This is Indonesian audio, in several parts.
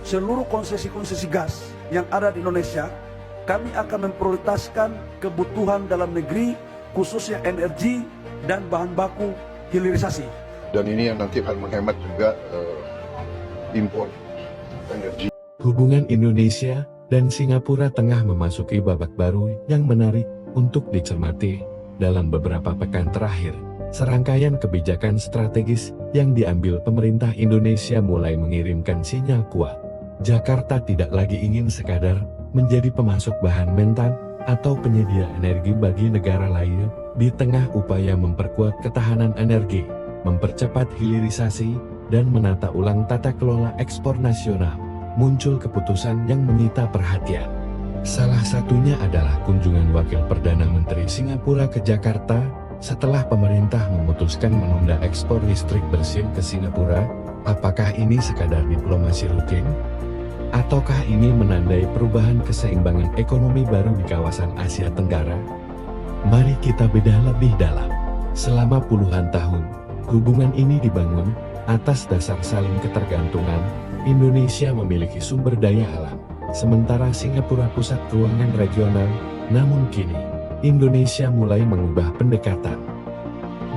seluruh konsesi-konsesi gas yang ada di Indonesia, kami akan memprioritaskan kebutuhan dalam negeri, khususnya energi dan bahan baku hilirisasi. Dan ini yang nanti akan menghemat juga impor energi. Hubungan Indonesia dan Singapura tengah memasuki babak baru yang menarik untuk dicermati. Dalam beberapa pekan terakhir, serangkaian kebijakan strategis yang diambil pemerintah Indonesia mulai mengirimkan sinyal kuat. Jakarta tidak lagi ingin sekadar menjadi pemasok bahan mentah atau penyedia energi bagi negara lain di tengah upaya memperkuat ketahanan energi, mempercepat hilirisasi, dan menata ulang tata kelola ekspor nasional. Muncul keputusan yang menyita perhatian. Salah satunya adalah kunjungan Wakil Perdana Menteri Singapura ke Jakarta setelah pemerintah memutuskan menunda ekspor listrik bersih ke Singapura. Apakah ini sekadar diplomasi rutin? Ataukah ini menandai perubahan keseimbangan ekonomi baru di kawasan Asia Tenggara? Mari kita bedah lebih dalam. Selama puluhan tahun, hubungan ini dibangun atas dasar saling ketergantungan. Indonesia memiliki sumber daya alam, sementara Singapura pusat keuangan regional. Namun kini, Indonesia mulai mengubah pendekatan.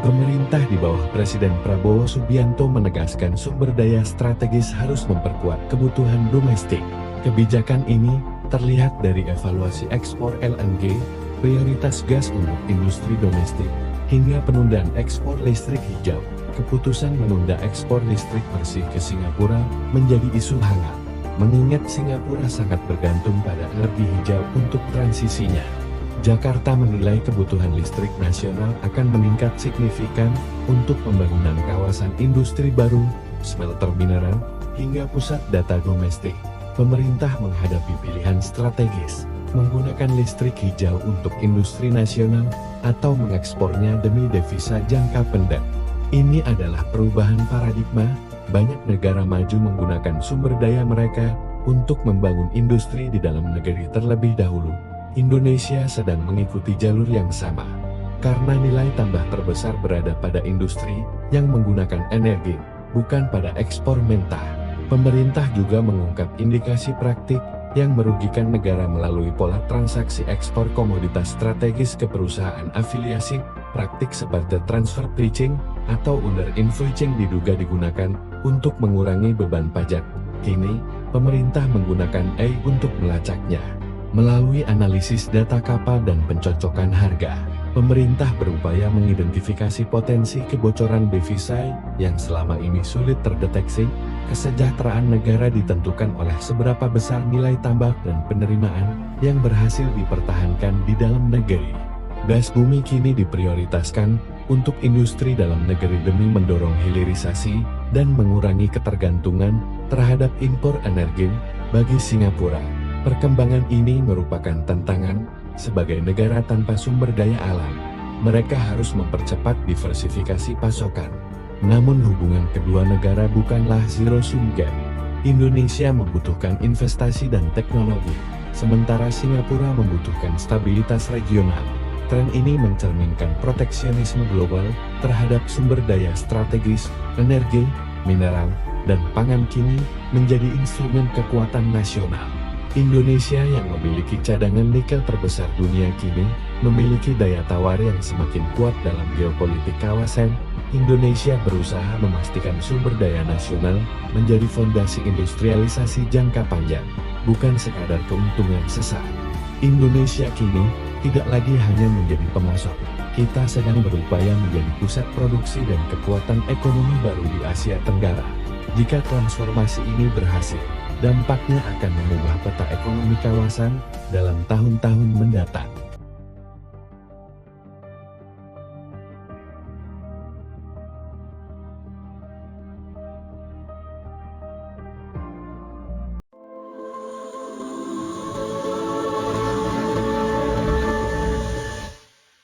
Pemerintah di bawah Presiden Prabowo Subianto menegaskan sumber daya strategis harus memperkuat kebutuhan domestik. Kebijakan ini terlihat dari evaluasi ekspor LNG, prioritas gas untuk industri domestik, hingga penundaan ekspor listrik hijau. Keputusan menunda ekspor listrik bersih ke Singapura menjadi isu hangat, mengingat Singapura sangat bergantung pada energi hijau untuk transisinya. Jakarta menilai kebutuhan listrik nasional akan meningkat signifikan untuk pembangunan kawasan industri baru, smelter mineral, hingga pusat data domestik. Pemerintah menghadapi pilihan strategis, menggunakan listrik hijau untuk industri nasional, atau mengekspornya demi devisa jangka pendek. Ini adalah perubahan paradigma. Banyak negara maju menggunakan sumber daya mereka untuk membangun industri di dalam negeri terlebih dahulu. Indonesia sedang mengikuti jalur yang sama, karena nilai tambah terbesar berada pada industri yang menggunakan energi, bukan pada ekspor mentah. Pemerintah juga mengungkap indikasi praktik yang merugikan negara melalui pola transaksi ekspor komoditas strategis ke perusahaan afiliasi. Praktik seperti transfer pricing atau under invoicing diduga digunakan untuk mengurangi beban pajak. Kini, pemerintah menggunakan AI untuk melacaknya. Melalui analisis data kapal dan pencocokan harga, pemerintah berupaya mengidentifikasi potensi kebocoran devisa yang selama ini sulit terdeteksi. Kesejahteraan negara ditentukan oleh seberapa besar nilai tambah dan penerimaan yang berhasil dipertahankan di dalam negeri. Gas bumi kini diprioritaskan untuk industri dalam negeri demi mendorong hilirisasi dan mengurangi ketergantungan terhadap impor energi. Bagi Singapura, perkembangan ini merupakan tantangan. Sebagai negara tanpa sumber daya alam, mereka harus mempercepat diversifikasi pasokan. Namun hubungan kedua negara bukanlah zero-sum game. Indonesia membutuhkan investasi dan teknologi, sementara Singapura membutuhkan stabilitas regional. Tren ini mencerminkan proteksionisme global terhadap sumber daya strategis, energi, mineral, dan pangan kini menjadi instrumen kekuatan nasional. Indonesia yang memiliki cadangan nikel terbesar dunia kini memiliki daya tawar yang semakin kuat dalam geopolitik kawasan. Indonesia berusaha memastikan sumber daya nasional menjadi fondasi industrialisasi jangka panjang, bukan sekadar keuntungan sesaat. Indonesia kini tidak lagi hanya menjadi pemasok. Kita sedang berupaya menjadi pusat produksi dan kekuatan ekonomi baru di Asia Tenggara. Jika transformasi ini berhasil, dampaknya akan mengubah peta ekonomi kawasan dalam tahun-tahun mendatang.